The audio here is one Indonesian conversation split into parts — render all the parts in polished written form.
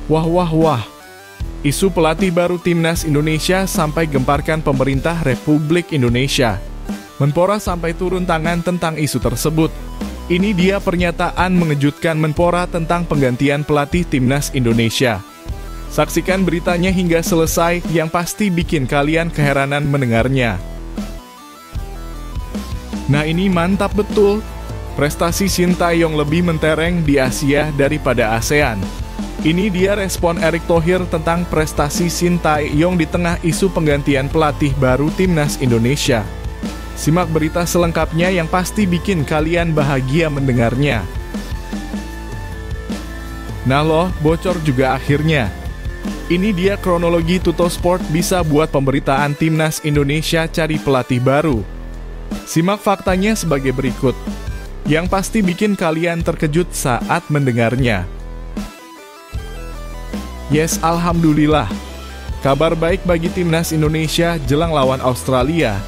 Wah wah wah, isu pelatih baru Timnas Indonesia sampai gemparkan pemerintah Republik Indonesia. Menpora sampai turun tangan tentang isu tersebut. Ini dia pernyataan mengejutkan Menpora tentang penggantian pelatih Timnas Indonesia. Saksikan beritanya hingga selesai, yang pasti bikin kalian keheranan mendengarnya. Nah, ini mantap betul. Prestasi Sintayong lebih mentereng di Asia daripada ASEAN. Ini dia respon Erick Thohir tentang prestasi Sintayong di tengah isu penggantian pelatih baru Timnas Indonesia. Simak berita selengkapnya yang pasti bikin kalian bahagia mendengarnya. Nah loh, bocor juga akhirnya. Ini dia kronologi Tuttosport bisa buat pemberitaan Timnas Indonesia cari pelatih baru. Simak faktanya sebagai berikut, yang pasti bikin kalian terkejut saat mendengarnya. Yes, alhamdulillah. Kabar baik bagi Timnas Indonesia jelang lawan Australia.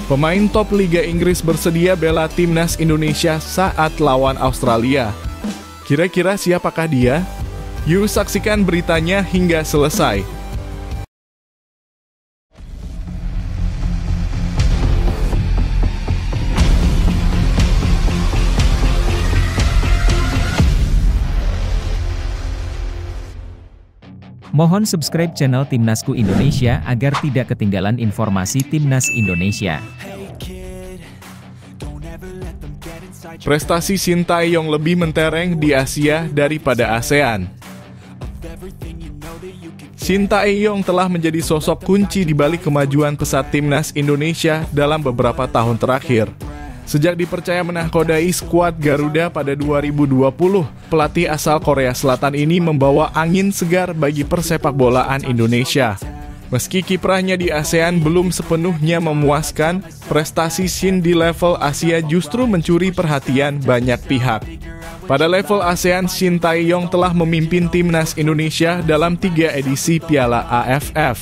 Pemain top Liga Inggris bersedia bela Timnas Indonesia saat lawan Australia. Kira-kira siapakah dia? Yuk saksikan beritanya hingga selesai. Mohon subscribe channel Timnasku Indonesia agar tidak ketinggalan informasi Timnas Indonesia. Prestasi Sintayong lebih mentereng di Asia daripada ASEAN. Sintayong telah menjadi sosok kunci di balik kemajuan pesat Timnas Indonesia dalam beberapa tahun terakhir. Sejak dipercaya menahkodai skuad Garuda pada 2020, pelatih asal Korea Selatan ini membawa angin segar bagi persepakbolaan Indonesia. Meski kiprahnya di ASEAN belum sepenuhnya memuaskan, prestasi Shin di level Asia justru mencuri perhatian banyak pihak. Pada level ASEAN, Sintayong telah memimpin Timnas Indonesia dalam 3 edisi Piala AFF.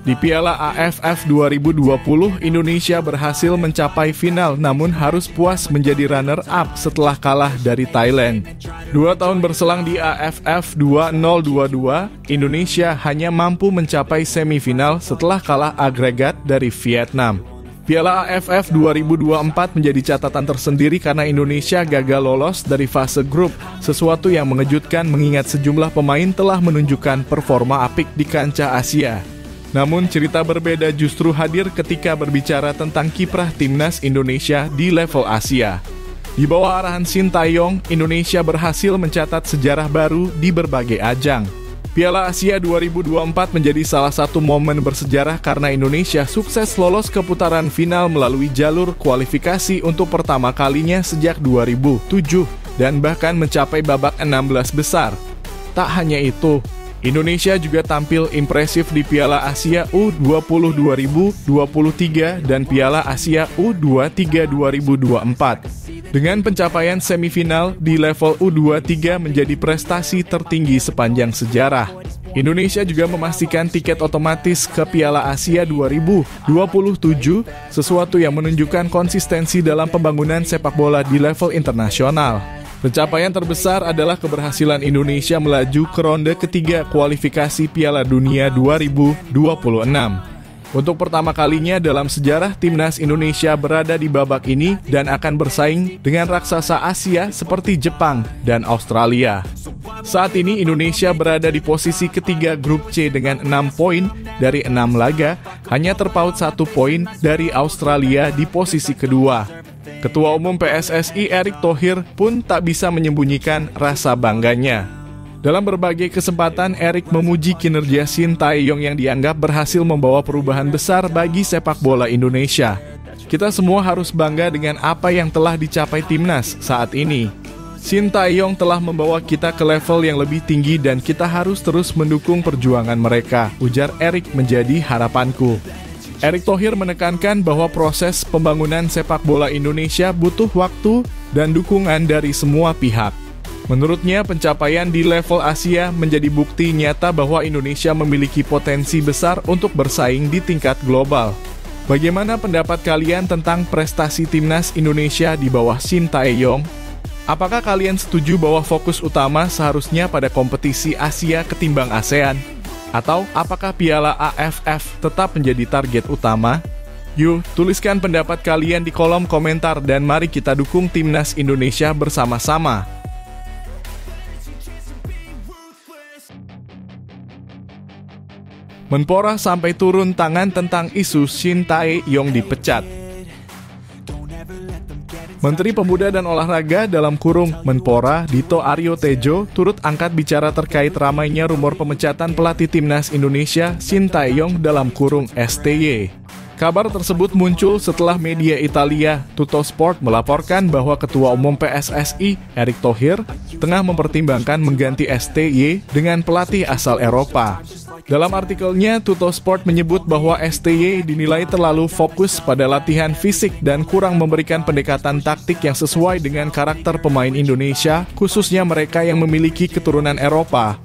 Di Piala AFF 2020, Indonesia berhasil mencapai final namun harus puas menjadi runner-up setelah kalah dari Thailand. 2 tahun berselang di AFF 2022, Indonesia hanya mampu mencapai semifinal setelah kalah agregat dari Vietnam. Piala AFF 2024 menjadi catatan tersendiri karena Indonesia gagal lolos dari fase grup, sesuatu yang mengejutkan mengingat sejumlah pemain telah menunjukkan performa apik di kancah Asia. Namun cerita berbeda justru hadir ketika berbicara tentang kiprah Timnas Indonesia di level Asia. Di bawah arahan Sintayong, Indonesia berhasil mencatat sejarah baru di berbagai ajang. Piala Asia 2024 menjadi salah satu momen bersejarah karena Indonesia sukses lolos ke putaran final melalui jalur kualifikasi untuk pertama kalinya sejak 2007 dan bahkan mencapai babak 16 besar. Tak hanya itu, Indonesia juga tampil impresif di Piala Asia U20 2023 dan Piala Asia U23 2024. Dengan pencapaian semifinal di level U23 menjadi prestasi tertinggi sepanjang sejarah. Indonesia juga memastikan tiket otomatis ke Piala Asia 2027, sesuatu yang menunjukkan konsistensi dalam pembangunan sepak bola di level internasional. Pencapaian terbesar adalah keberhasilan Indonesia melaju ke ronde ketiga kualifikasi Piala Dunia 2026. Untuk pertama kalinya dalam sejarah, Timnas Indonesia berada di babak ini dan akan bersaing dengan raksasa Asia seperti Jepang dan Australia. Saat ini Indonesia berada di posisi ketiga grup C dengan 6 poin dari 6 laga, hanya terpaut 1 poin dari Australia di posisi kedua. Ketua Umum PSSI Erick Thohir pun tak bisa menyembunyikan rasa bangganya. Dalam berbagai kesempatan, Erick memuji kinerja Sintayong yang dianggap berhasil membawa perubahan besar bagi sepak bola Indonesia. Kita semua harus bangga dengan apa yang telah dicapai Timnas saat ini. Sintayong telah membawa kita ke level yang lebih tinggi dan kita harus terus mendukung perjuangan mereka, ujar Erick menjadi harapanku. Erick Thohir menekankan bahwa proses pembangunan sepak bola Indonesia butuh waktu dan dukungan dari semua pihak. Menurutnya, pencapaian di level Asia menjadi bukti nyata bahwa Indonesia memiliki potensi besar untuk bersaing di tingkat global. Bagaimana pendapat kalian tentang prestasi Timnas Indonesia di bawah Sintayong? Apakah kalian setuju bahwa fokus utama seharusnya pada kompetisi Asia ketimbang ASEAN? Atau apakah Piala AFF tetap menjadi target utama? Yuk, tuliskan pendapat kalian di kolom komentar dan mari kita dukung Timnas Indonesia bersama-sama. Menpora sampai turun tangan tentang isu Shin Tae-yong dipecat. Menteri Pemuda dan Olahraga (Menpora) Dito Aryo Tejo turut angkat bicara terkait ramainya rumor pemecatan pelatih Timnas Indonesia Shin Tae-yong (STY). Kabar tersebut muncul setelah media Italia Tuttosport melaporkan bahwa Ketua Umum PSSI Erick Thohir tengah mempertimbangkan mengganti STY dengan pelatih asal Eropa. Dalam artikelnya, Tuttosport menyebut bahwa STY dinilai terlalu fokus pada latihan fisik dan kurang memberikan pendekatan taktik yang sesuai dengan karakter pemain Indonesia, khususnya mereka yang memiliki keturunan Eropa.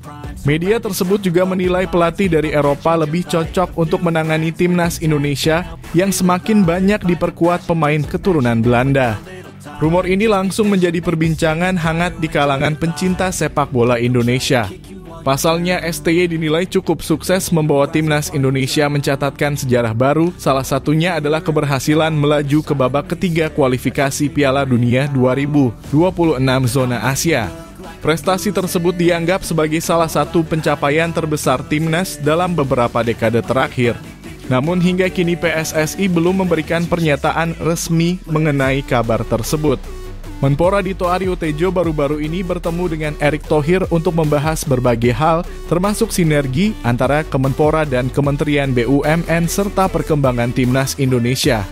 Media tersebut juga menilai pelatih dari Eropa lebih cocok untuk menangani Timnas Indonesia yang semakin banyak diperkuat pemain keturunan Belanda. Rumor ini langsung menjadi perbincangan hangat di kalangan pencinta sepak bola Indonesia. Pasalnya, STY dinilai cukup sukses membawa Timnas Indonesia mencatatkan sejarah baru, salah satunya adalah keberhasilan melaju ke babak ketiga kualifikasi Piala Dunia 2026 zona Asia. Prestasi tersebut dianggap sebagai salah satu pencapaian terbesar Timnas dalam beberapa dekade terakhir. Namun hingga kini PSSI belum memberikan pernyataan resmi mengenai kabar tersebut. Menpora Dito Aryo Tejo baru-baru ini bertemu dengan Erick Thohir untuk membahas berbagai hal, termasuk sinergi antara Kemenpora dan Kementerian BUMN serta perkembangan Timnas Indonesia.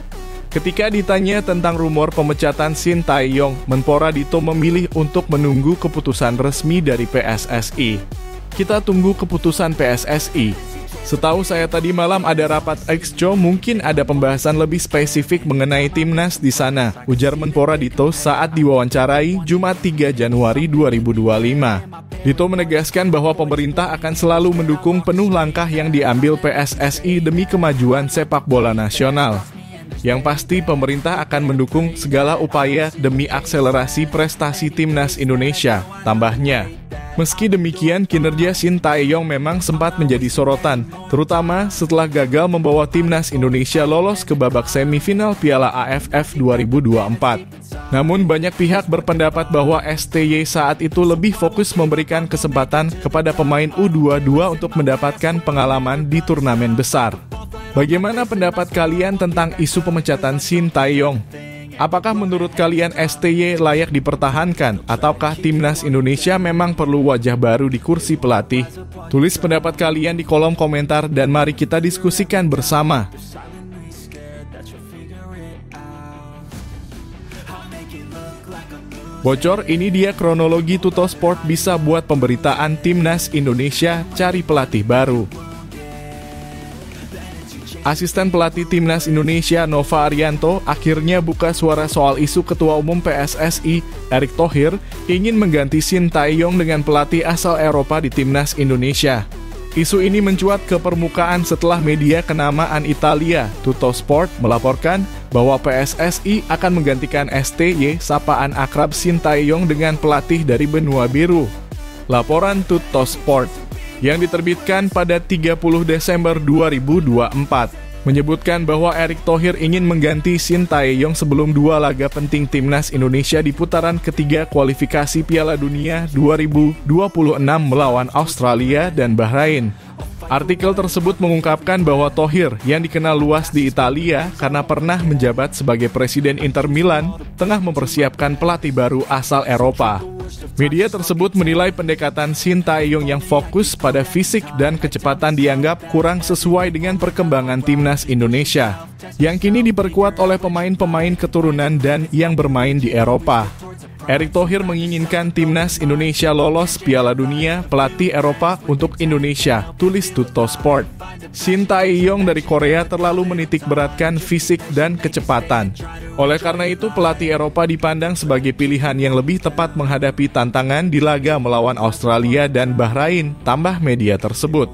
Ketika ditanya tentang rumor pemecatan Shin Tae-yong, Menpora Dito memilih untuk menunggu keputusan resmi dari PSSI. Kita tunggu keputusan PSSI. Setahu saya tadi malam ada rapat Exco, mungkin ada pembahasan lebih spesifik mengenai Timnas di sana, ujar Menpora Dito saat diwawancarai Jumat 3 Januari 2025. Dito menegaskan bahwa pemerintah akan selalu mendukung penuh langkah yang diambil PSSI demi kemajuan sepak bola nasional. Yang pasti pemerintah akan mendukung segala upaya demi akselerasi prestasi Timnas Indonesia, tambahnya. Meski demikian, kinerja Shin Tae-yong memang sempat menjadi sorotan, terutama setelah gagal membawa Timnas Indonesia lolos ke babak semifinal Piala AFF 2024. Namun banyak pihak berpendapat bahwa STY saat itu lebih fokus memberikan kesempatan kepada pemain U22 untuk mendapatkan pengalaman di turnamen besar. Bagaimana pendapat kalian tentang isu pemecatan Shin Tae-yong? Apakah menurut kalian STY layak dipertahankan ataukah Timnas Indonesia memang perlu wajah baru di kursi pelatih? Tulis pendapat kalian di kolom komentar dan mari kita diskusikan bersama. Bocor, ini dia kronologi Tuttosport bisa buat pemberitaan Timnas Indonesia cari pelatih baru. Asisten pelatih Timnas Indonesia Nova Arianto akhirnya buka suara soal isu Ketua Umum PSSI Erick Thohir ingin mengganti Shin Tae-yong dengan pelatih asal Eropa di Timnas Indonesia. Isu ini mencuat ke permukaan setelah media kenamaan Italia Tuttosport melaporkan bahwa PSSI akan menggantikan STY sapaan akrab Shin Tae-yong dengan pelatih dari benua biru. Laporan Tuttosport yang diterbitkan pada 30 Desember 2024 menyebutkan bahwa Erick Thohir ingin mengganti Shin Tae-yong sebelum dua laga penting Timnas Indonesia di putaran ketiga kualifikasi Piala Dunia 2026 melawan Australia dan Bahrain. Artikel tersebut mengungkapkan bahwa Thohir yang dikenal luas di Italia karena pernah menjabat sebagai presiden Inter Milan tengah mempersiapkan pelatih baru asal Eropa. Media tersebut menilai pendekatan Shin Tae-yong yang fokus pada fisik dan kecepatan dianggap kurang sesuai dengan perkembangan Timnas Indonesia, yang kini diperkuat oleh pemain-pemain keturunan dan yang bermain di Eropa. Erick Thohir menginginkan Timnas Indonesia lolos Piala Dunia pelatih Eropa untuk Indonesia, tulis Tuttosport. Shin Tae-yong dari Korea terlalu menitik beratkan fisik dan kecepatan. Oleh karena itu, pelatih Eropa dipandang sebagai pilihan yang lebih tepat menghadapi tantangan di laga melawan Australia dan Bahrain, tambah media tersebut.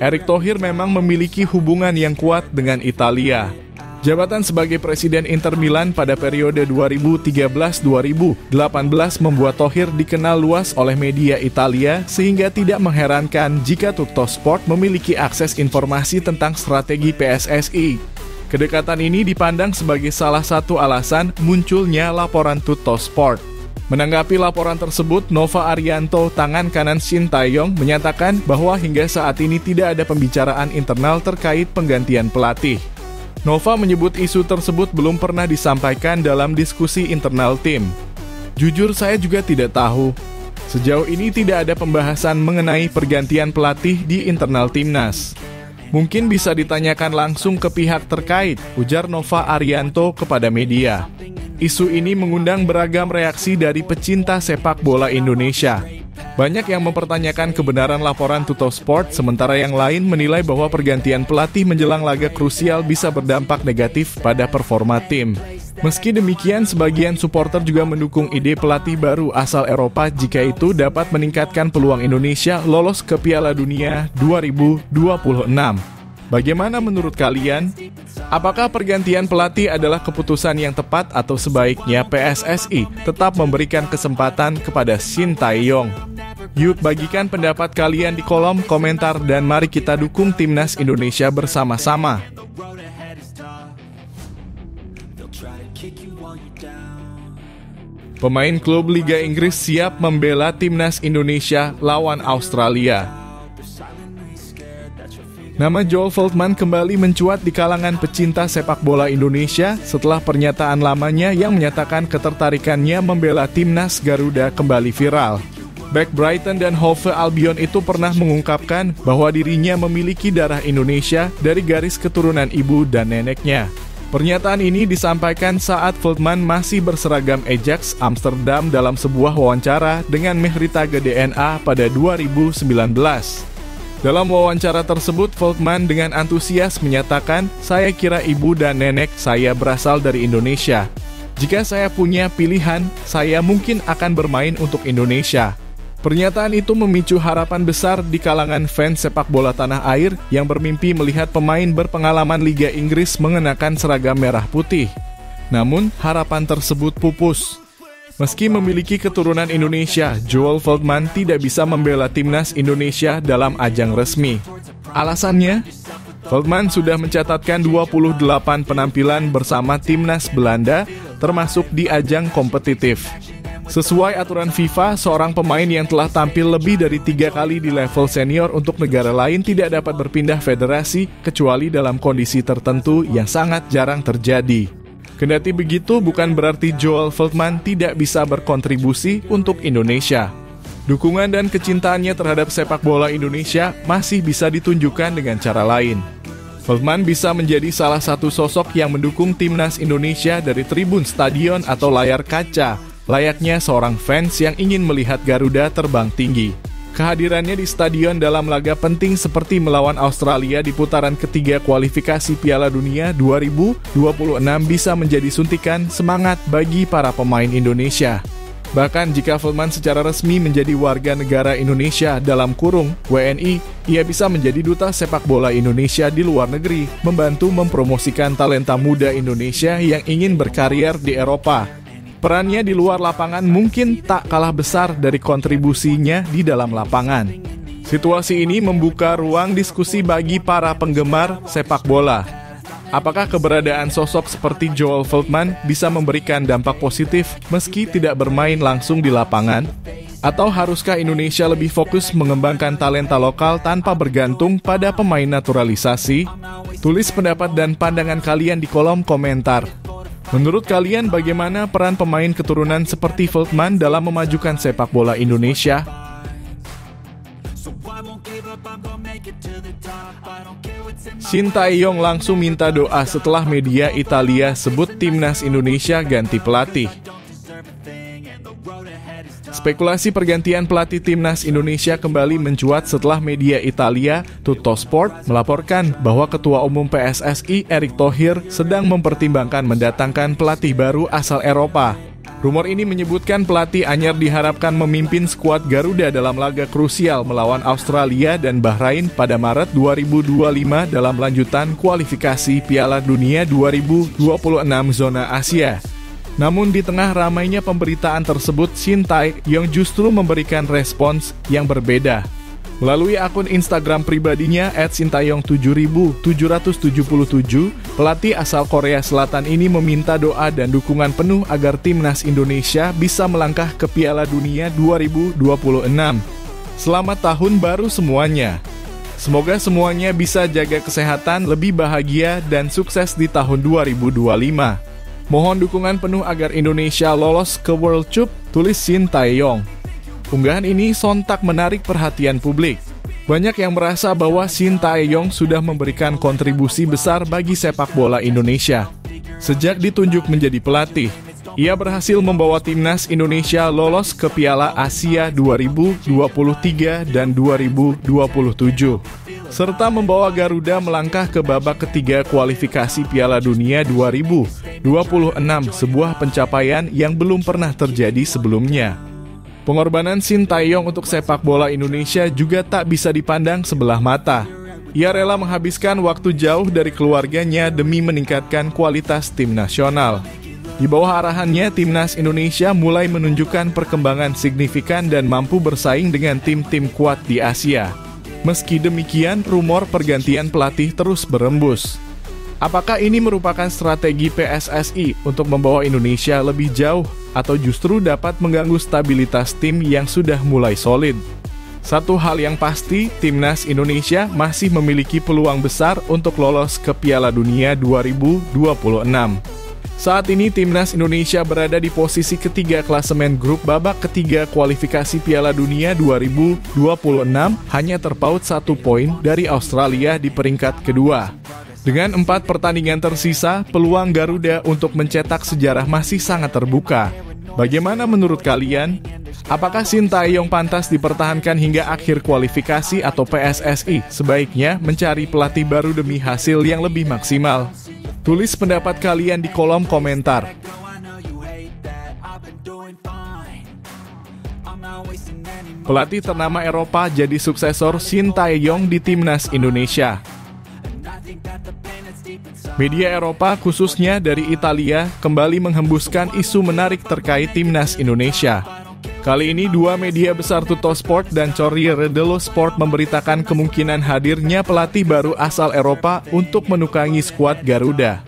Erick Thohir memang memiliki hubungan yang kuat dengan Italia. Jabatan sebagai Presiden Inter Milan pada periode 2013-2018 membuat Thohir dikenal luas oleh media Italia sehingga tidak mengherankan jika Tuttosport memiliki akses informasi tentang strategi PSSI. Kedekatan ini dipandang sebagai salah satu alasan munculnya laporan Tuttosport. Menanggapi laporan tersebut, Nova Arianto, tangan kanan Shin Tae-yong, menyatakan bahwa hingga saat ini tidak ada pembicaraan internal terkait penggantian pelatih. Nova menyebut isu tersebut belum pernah disampaikan dalam diskusi internal tim. Jujur saya juga tidak tahu. Sejauh ini tidak ada pembahasan mengenai pergantian pelatih di internal timnas. Mungkin bisa ditanyakan langsung ke pihak terkait, ujar Nova Arianto kepada media. Isu ini mengundang beragam reaksi dari pecinta sepak bola Indonesia. Banyak yang mempertanyakan kebenaran laporan Tuttosport, sementara yang lain menilai bahwa pergantian pelatih menjelang laga krusial bisa berdampak negatif pada performa tim. Meski demikian, sebagian supporter juga mendukung ide pelatih baru asal Eropa jika itu dapat meningkatkan peluang Indonesia lolos ke Piala Dunia 2026. Bagaimana menurut kalian? Apakah pergantian pelatih adalah keputusan yang tepat atau sebaiknya PSSI tetap memberikan kesempatan kepada Shin Tae-yong? Yuk bagikan pendapat kalian di kolom komentar dan mari kita dukung Timnas Indonesia bersama-sama. Pemain klub Liga Inggris siap membela Timnas Indonesia lawan Australia. Nama Joel Veltman kembali mencuat di kalangan pecinta sepak bola Indonesia setelah pernyataan lamanya yang menyatakan ketertarikannya membela Timnas Garuda kembali viral. Bek Brighton dan Hove Albion itu pernah mengungkapkan bahwa dirinya memiliki darah Indonesia dari garis keturunan ibu dan neneknya. Pernyataan ini disampaikan saat Veltman masih berseragam Ajax Amsterdam dalam sebuah wawancara dengan Mehritage DNA pada 2019. Dalam wawancara tersebut, Veltman dengan antusias menyatakan, "Saya kira ibu dan nenek saya berasal dari Indonesia. Jika saya punya pilihan, saya mungkin akan bermain untuk Indonesia." Pernyataan itu memicu harapan besar di kalangan fans sepak bola tanah air yang bermimpi melihat pemain berpengalaman Liga Inggris mengenakan seragam merah putih. Namun, harapan tersebut pupus. Meski memiliki keturunan Indonesia, Joel Veltman tidak bisa membela Timnas Indonesia dalam ajang resmi. Alasannya, Veltman sudah mencatatkan 28 penampilan bersama Timnas Belanda, termasuk di ajang kompetitif. Sesuai aturan FIFA, seorang pemain yang telah tampil lebih dari 3 kali di level senior untuk negara lain tidak dapat berpindah federasi kecuali dalam kondisi tertentu yang sangat jarang terjadi. Kendati begitu, bukan berarti Joel Veltman tidak bisa berkontribusi untuk Indonesia. Dukungan dan kecintaannya terhadap sepak bola Indonesia masih bisa ditunjukkan dengan cara lain. Veltman bisa menjadi salah satu sosok yang mendukung Timnas Indonesia dari tribun stadion atau layar kaca, layaknya seorang fans yang ingin melihat Garuda terbang tinggi. Kehadirannya di stadion dalam laga penting seperti melawan Australia di putaran ketiga kualifikasi Piala Dunia 2026 bisa menjadi suntikan semangat bagi para pemain Indonesia. Bahkan jika Veltman secara resmi menjadi warga negara Indonesia dalam kurung WNI, ia bisa menjadi duta sepak bola Indonesia di luar negeri, membantu mempromosikan talenta muda Indonesia yang ingin berkarier di Eropa. Perannya di luar lapangan mungkin tak kalah besar dari kontribusinya di dalam lapangan. Situasi ini membuka ruang diskusi bagi para penggemar sepak bola. Apakah keberadaan sosok seperti Joel Veltman bisa memberikan dampak positif meski tidak bermain langsung di lapangan? Atau haruskah Indonesia lebih fokus mengembangkan talenta lokal tanpa bergantung pada pemain naturalisasi? Tulis pendapat dan pandangan kalian di kolom komentar. Menurut kalian bagaimana peran pemain keturunan seperti Veltman dalam memajukan sepak bola Indonesia? Shin Tae-yong langsung minta doa setelah media Italia sebut Timnas Indonesia ganti pelatih. Spekulasi pergantian pelatih Timnas Indonesia kembali mencuat setelah media Italia, Tuttosport, melaporkan bahwa Ketua Umum PSSI Erick Thohir sedang mempertimbangkan mendatangkan pelatih baru asal Eropa. Rumor ini menyebutkan pelatih anyar diharapkan memimpin skuad Garuda dalam laga krusial melawan Australia dan Bahrain pada Maret 2025 dalam lanjutan kualifikasi Piala Dunia 2026 zona Asia. Namun di tengah ramainya pemberitaan tersebut, Shin Tae-yong justru memberikan respons yang berbeda. Melalui akun Instagram pribadinya @sintayong7777, pelatih asal Korea Selatan ini meminta doa dan dukungan penuh agar timnas Indonesia bisa melangkah ke Piala Dunia 2026. Selamat tahun baru semuanya. Semoga semuanya bisa jaga kesehatan, lebih bahagia, dan sukses di tahun 2025. Mohon dukungan penuh agar Indonesia lolos ke World Cup, tulis Shin Tae-yong. Unggahan ini sontak menarik perhatian publik. Banyak yang merasa bahwa Shin Tae-yong sudah memberikan kontribusi besar bagi sepak bola Indonesia. Sejak ditunjuk menjadi pelatih, ia berhasil membawa timnas Indonesia lolos ke Piala Asia 2023 dan 2027, serta membawa Garuda melangkah ke babak ketiga kualifikasi Piala Dunia 2026, sebuah pencapaian yang belum pernah terjadi sebelumnya. Pengorbanan Shin Tae-yong untuk sepak bola Indonesia juga tak bisa dipandang sebelah mata. Ia rela menghabiskan waktu jauh dari keluarganya demi meningkatkan kualitas tim nasional. Di bawah arahannya, timnas Indonesia mulai menunjukkan perkembangan signifikan dan mampu bersaing dengan tim-tim kuat di Asia. Meski demikian, rumor pergantian pelatih terus berembus. Apakah ini merupakan strategi PSSI untuk membawa Indonesia lebih jauh atau justru dapat mengganggu stabilitas tim yang sudah mulai solid? Satu hal yang pasti, timnas Indonesia masih memiliki peluang besar untuk lolos ke Piala Dunia 2026. Saat ini timnas Indonesia berada di posisi ketiga klasemen grup babak ketiga kualifikasi Piala Dunia 2026, hanya terpaut 1 poin dari Australia di peringkat kedua. Dengan 4 pertandingan tersisa, peluang Garuda untuk mencetak sejarah masih sangat terbuka. Bagaimana menurut kalian? Apakah Shin Tae-yong pantas dipertahankan hingga akhir kualifikasi atau PSSI sebaiknya mencari pelatih baru demi hasil yang lebih maksimal? Tulis pendapat kalian di kolom komentar. Pelatih ternama Eropa jadi suksesor Shin Tae-yong di timnas Indonesia. Media Eropa, khususnya dari Italia, kembali menghembuskan isu menarik terkait timnas Indonesia. Kali ini dua media besar Tuttosport dan Corriere dello Sport memberitakan kemungkinan hadirnya pelatih baru asal Eropa untuk menukangi skuad Garuda.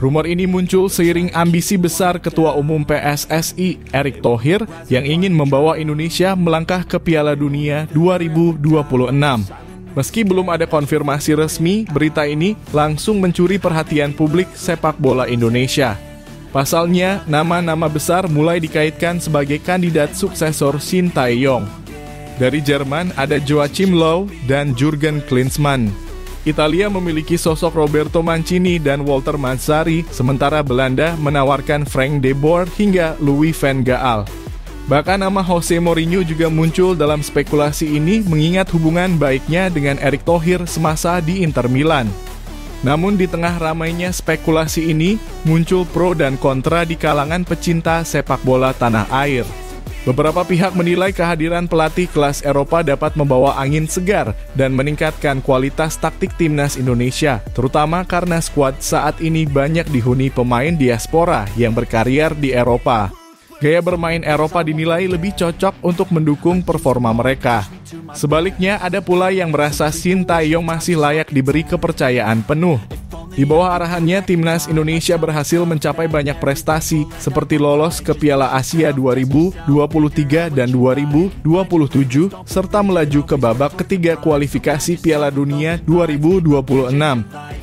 Rumor ini muncul seiring ambisi besar Ketua Umum PSSI, Erick Thohir, yang ingin membawa Indonesia melangkah ke Piala Dunia 2026. Meski belum ada konfirmasi resmi, berita ini langsung mencuri perhatian publik sepak bola Indonesia. Pasalnya, nama-nama besar mulai dikaitkan sebagai kandidat suksesor Shin Tae-yong. Dari Jerman ada Joachim Löw dan Jurgen Klinsmann. Italia memiliki sosok Roberto Mancini dan Walter Mazzarri, sementara Belanda menawarkan Frank de Boer hingga Louis van Gaal. Bahkan nama Jose Mourinho juga muncul dalam spekulasi ini mengingat hubungan baiknya dengan Erick Thohir semasa di Inter Milan. Namun di tengah ramainya spekulasi ini, muncul pro dan kontra di kalangan pecinta sepak bola tanah air. Beberapa pihak menilai kehadiran pelatih kelas Eropa dapat membawa angin segar dan meningkatkan kualitas taktik timnas Indonesia, terutama karena skuad saat ini banyak dihuni pemain diaspora yang berkarir di Eropa. Gaya bermain Eropa dinilai lebih cocok untuk mendukung performa mereka. Sebaliknya, ada pula yang merasa Shin Tae-yong masih layak diberi kepercayaan penuh. Di bawah arahannya, timnas Indonesia berhasil mencapai banyak prestasi seperti lolos ke Piala Asia 2023 dan 2027, serta melaju ke babak ketiga kualifikasi Piala Dunia 2026.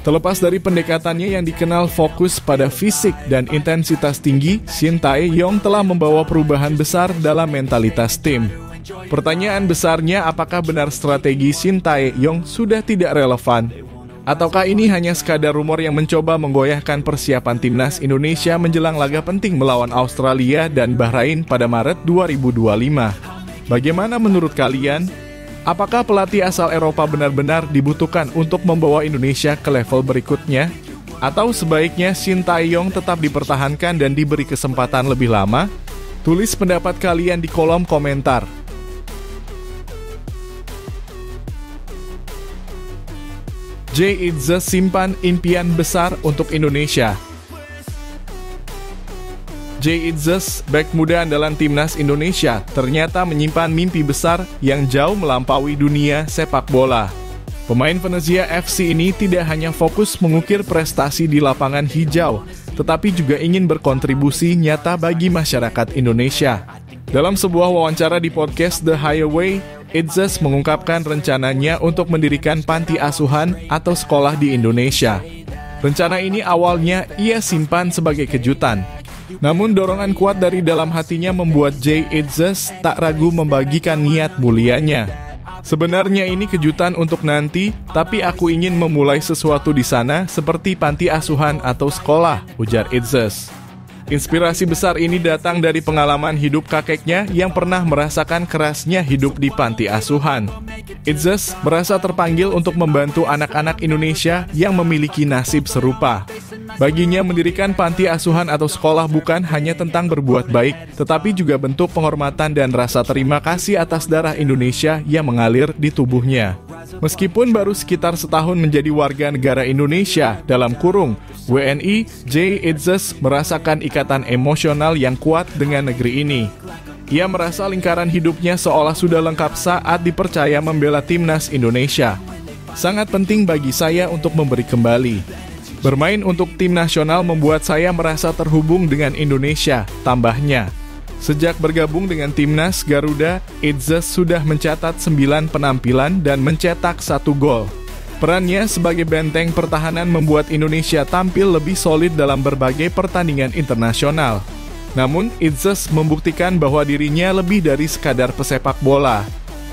Terlepas dari pendekatannya yang dikenal fokus pada fisik dan intensitas tinggi, Shin Tae-yong telah membawa perubahan besar dalam mentalitas tim. Pertanyaan besarnya, apakah benar strategi Shin Tae-yong sudah tidak relevan? Ataukah ini hanya sekadar rumor yang mencoba menggoyahkan persiapan timnas Indonesia menjelang laga penting melawan Australia dan Bahrain pada Maret 2025? Bagaimana menurut kalian? Apakah pelatih asal Eropa benar-benar dibutuhkan untuk membawa Indonesia ke level berikutnya? Atau sebaiknya Shin Tae-yong tetap dipertahankan dan diberi kesempatan lebih lama? Tulis pendapat kalian di kolom komentar. Jay Itzes simpan impian besar untuk Indonesia. Jay Itzes, bek muda andalan timnas Indonesia, ternyata menyimpan mimpi besar yang jauh melampaui dunia sepak bola. Pemain Venezia FC ini tidak hanya fokus mengukir prestasi di lapangan hijau, tetapi juga ingin berkontribusi nyata bagi masyarakat Indonesia. Dalam sebuah wawancara di podcast The Highway, Itzes mengungkapkan rencananya untuk mendirikan panti asuhan atau sekolah di Indonesia. Rencana ini awalnya ia simpan sebagai kejutan. Namun dorongan kuat dari dalam hatinya membuat Jay Itzes tak ragu membagikan niat mulianya. Sebenarnya ini kejutan untuk nanti, tapi aku ingin memulai sesuatu di sana seperti panti asuhan atau sekolah, ujar Itzes. Inspirasi besar ini datang dari pengalaman hidup kakeknya yang pernah merasakan kerasnya hidup di panti asuhan. Itzes merasa terpanggil untuk membantu anak-anak Indonesia yang memiliki nasib serupa. Baginya mendirikan panti asuhan atau sekolah bukan hanya tentang berbuat baik, tetapi juga bentuk penghormatan dan rasa terima kasih atas darah Indonesia yang mengalir di tubuhnya. Meskipun baru sekitar setahun menjadi warga negara Indonesia dalam kurung WNI, Jay Itzes merasakan ikatan emosional yang kuat dengan negeri ini. Ia merasa lingkaran hidupnya seolah sudah lengkap saat dipercaya membela timnas Indonesia. Sangat penting bagi saya untuk memberi kembali. Bermain untuk tim nasional membuat saya merasa terhubung dengan Indonesia, tambahnya. Sejak bergabung dengan timnas Garuda, Itzes sudah mencatat 9 penampilan dan mencetak 1 gol. Perannya sebagai benteng pertahanan membuat Indonesia tampil lebih solid dalam berbagai pertandingan internasional. Namun, Itzes membuktikan bahwa dirinya lebih dari sekadar pesepak bola.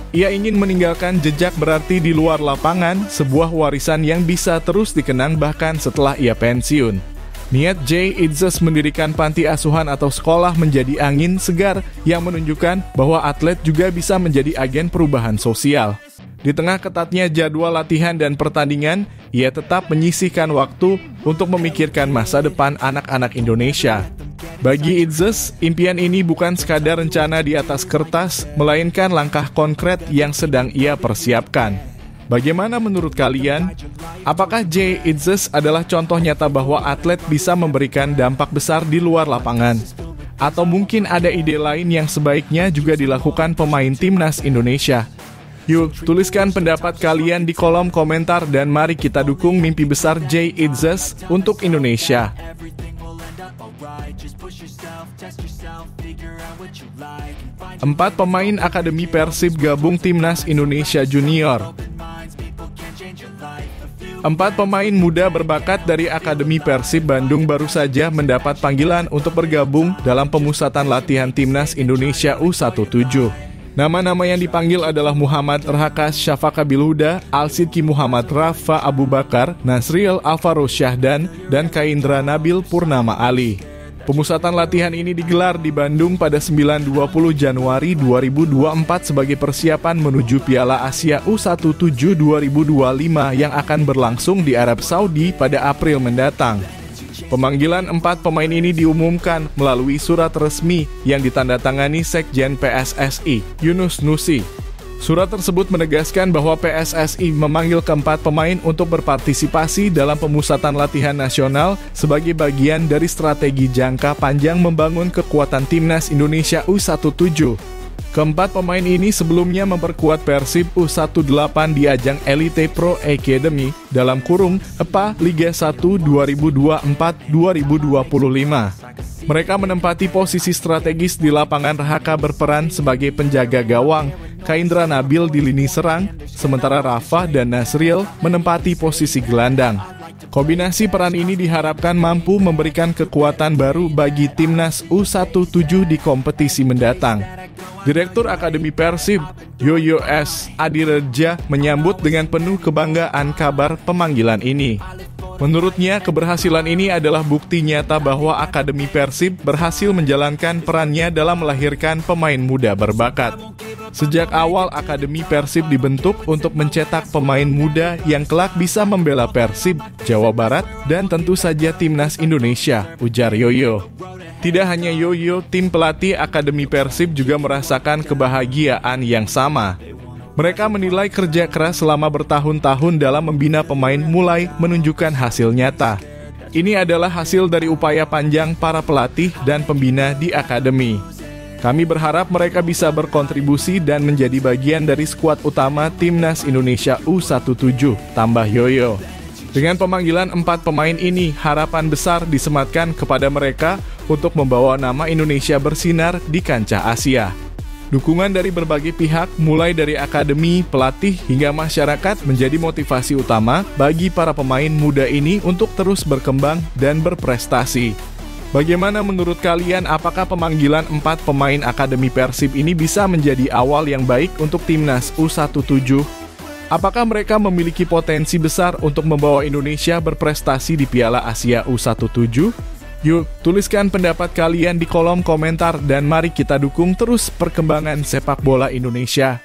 Ia ingin meninggalkan jejak berarti di luar lapangan, sebuah warisan yang bisa terus dikenang bahkan setelah ia pensiun. Niat Jay Itzes mendirikan panti asuhan atau sekolah menjadi angin segar yang menunjukkan bahwa atlet juga bisa menjadi agen perubahan sosial. Di tengah ketatnya jadwal latihan dan pertandingan, ia tetap menyisihkan waktu untuk memikirkan masa depan anak-anak Indonesia. Bagi Itzes, impian ini bukan sekadar rencana di atas kertas, melainkan langkah konkret yang sedang ia persiapkan. Bagaimana menurut kalian? Apakah Jay Itzes adalah contoh nyata bahwa atlet bisa memberikan dampak besar di luar lapangan? Atau mungkin ada ide lain yang sebaiknya juga dilakukan pemain timnas Indonesia? Yuk, tuliskan pendapat kalian di kolom komentar dan mari kita dukung mimpi besar Jay Itzes untuk Indonesia. 4 pemain Akademi Persib gabung Timnas Indonesia Junior. 4 pemain muda berbakat dari Akademi Persib Bandung baru saja mendapat panggilan untuk bergabung dalam pemusatan latihan Timnas Indonesia U17. Nama-nama yang dipanggil adalah Muhammad Rakas Syafaka Bilhuda, Alsidki Muhammad Rafa Abu Bakar, Nasriel Alvaro Syahdan, dan Kaindra Nabil Purnama Ali. Pemusatan latihan ini digelar di Bandung pada 9-20 Januari 2024 sebagai persiapan menuju Piala Asia U17 2025 yang akan berlangsung di Arab Saudi pada April mendatang. Pemanggilan 4 pemain ini diumumkan melalui surat resmi yang ditandatangani Sekjen PSSI, Yunus Nusi. Surat tersebut menegaskan bahwa PSSI memanggil keempat pemain untuk berpartisipasi dalam pemusatan latihan nasional sebagai bagian dari strategi jangka panjang membangun kekuatan Timnas Indonesia U17. Keempat pemain ini sebelumnya memperkuat Persib U18 di ajang Elite Pro Academy dalam kurung EPA Liga 1 2024-2025. Mereka menempati posisi strategis di lapangan Rahaka berperan sebagai penjaga gawang, Kaindra Nabil di lini serang, sementara Rafa dan Nasriel menempati posisi gelandang. Kombinasi peran ini diharapkan mampu memberikan kekuatan baru bagi Timnas U17 di kompetisi mendatang. Direktur Akademi Persib, Yoyo S. Adireja, menyambut dengan penuh kebanggaan kabar pemanggilan ini. Menurutnya, keberhasilan ini adalah bukti nyata bahwa Akademi Persib berhasil menjalankan perannya dalam melahirkan pemain muda berbakat. Sejak awal Akademi Persib dibentuk untuk mencetak pemain muda yang kelak bisa membela Persib, Jawa Barat, dan tentu saja Timnas Indonesia, ujar Yoyo. Tidak hanya Yoyo, tim pelatih Akademi Persib juga merasakan kebahagiaan yang sama. Mereka menilai kerja keras selama bertahun-tahun dalam membina pemain mulai menunjukkan hasil nyata. Ini adalah hasil dari upaya panjang para pelatih dan pembina di Akademi. Kami berharap mereka bisa berkontribusi dan menjadi bagian dari skuad utama Timnas Indonesia U17, tambah Yoyo. Dengan pemanggilan 4 pemain ini, harapan besar disematkan kepada mereka untuk membawa nama Indonesia bersinar di kancah Asia. Dukungan dari berbagai pihak, mulai dari akademi, pelatih, hingga masyarakat menjadi motivasi utama bagi para pemain muda ini untuk terus berkembang dan berprestasi. Bagaimana menurut kalian, apakah pemanggilan 4 pemain Akademi Persib ini bisa menjadi awal yang baik untuk Timnas U17? Apakah mereka memiliki potensi besar untuk membawa Indonesia berprestasi di Piala Asia U17? Yuk, tuliskan pendapat kalian di kolom komentar dan mari kita dukung terus perkembangan sepak bola Indonesia.